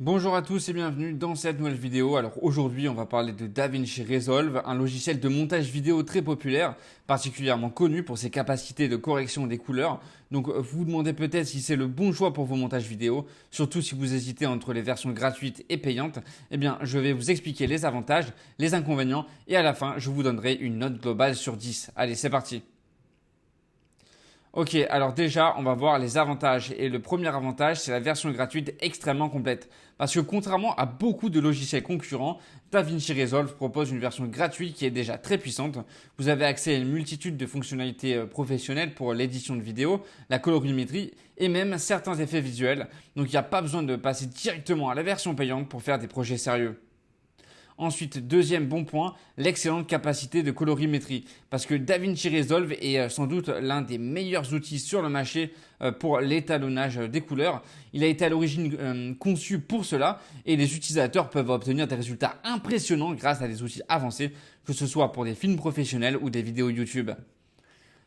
Bonjour à tous et bienvenue dans cette nouvelle vidéo. Alors aujourd'hui, on va parler de DaVinci Resolve, un logiciel de montage vidéo très populaire, particulièrement connu pour ses capacités de correction des couleurs. Donc vous vous demandez peut-être si c'est le bon choix pour vos montages vidéo, surtout si vous hésitez entre les versions gratuites et payantes. Eh bien, je vais vous expliquer les avantages, les inconvénients et à la fin, je vous donnerai une note globale sur 10. Allez, c'est parti. Ok, alors déjà, on va voir les avantages. Et le premier avantage, c'est la version gratuite extrêmement complète. Parce que contrairement à beaucoup de logiciels concurrents, DaVinci Resolve propose une version gratuite qui est déjà très puissante. Vous avez accès à une multitude de fonctionnalités professionnelles pour l'édition de vidéos, la colorimétrie et même certains effets visuels. Donc il n'y a pas besoin de passer directement à la version payante pour faire des projets sérieux. Ensuite, deuxième bon point, l'excellente capacité de colorimétrie. Parce que DaVinci Resolve est sans doute l'un des meilleurs outils sur le marché pour l'étalonnage des couleurs. Il a été à l'origine conçu pour cela et les utilisateurs peuvent obtenir des résultats impressionnants grâce à des outils avancés, que ce soit pour des films professionnels ou des vidéos YouTube.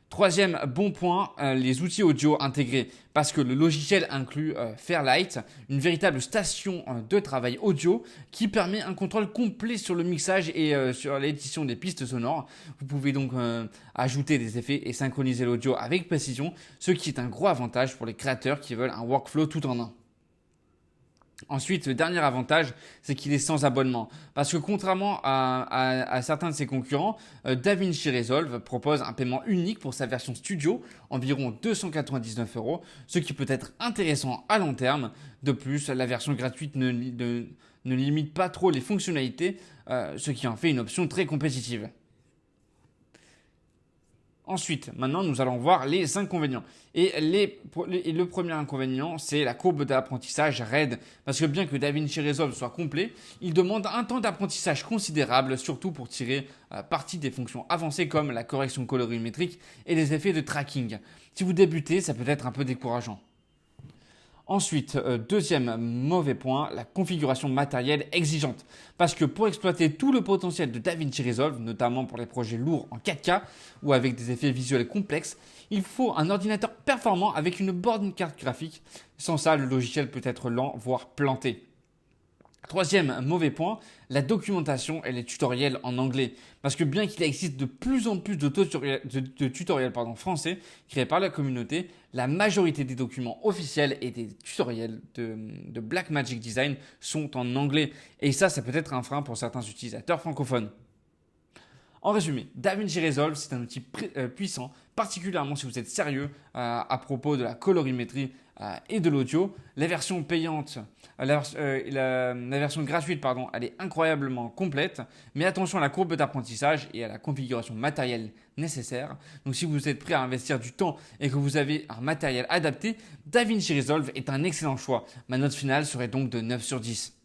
Troisième bon point, les outils audio intégrés. Parce que le logiciel inclut Fairlight, une véritable station de travail audio qui permet un contrôle complet sur le mixage et sur l'édition des pistes sonores. Vous pouvez donc ajouter des effets et synchroniser l'audio avec précision, ce qui est un gros avantage pour les créateurs qui veulent un workflow tout en un. Ensuite, le dernier avantage, c'est qu'il est sans abonnement. Parce que contrairement à certains de ses concurrents, DaVinci Resolve propose un paiement unique pour sa version studio, environ 299 euros, ce qui peut être intéressant à long terme. De plus, la version gratuite ne limite pas trop les fonctionnalités, ce qui en fait une option très compétitive. Ensuite, maintenant, nous allons voir les inconvénients. Le premier inconvénient, c'est la courbe d'apprentissage raide. Parce que bien que DaVinci Resolve soit complet, il demande un temps d'apprentissage considérable, surtout pour tirer parti des fonctions avancées comme la correction colorimétrique et les effets de tracking. Si vous débutez, ça peut être un peu décourageant. Ensuite, deuxième mauvais point, la configuration matérielle exigeante. Parce que pour exploiter tout le potentiel de DaVinci Resolve, notamment pour les projets lourds en 4K ou avec des effets visuels complexes, il faut un ordinateur performant avec une bonne carte graphique. Sans ça, le logiciel peut être lent, voire planté. Troisième mauvais point, la documentation et les tutoriels en anglais. Parce que bien qu'il existe de plus en plus de tutoriels français créés par la communauté, la majorité des documents officiels et des tutoriels de Blackmagic Design sont en anglais. Et ça peut être un frein pour certains utilisateurs francophones. En résumé, DaVinci Resolve, c'est un outil puissant, particulièrement si vous êtes sérieux à propos de la colorimétrie et de l'audio. La version payante, la version gratuite, pardon, elle est incroyablement complète, mais attention à la courbe d'apprentissage et à la configuration matérielle nécessaire. Donc si vous êtes prêt à investir du temps et que vous avez un matériel adapté, DaVinci Resolve est un excellent choix. Ma note finale serait donc de 9 sur 10.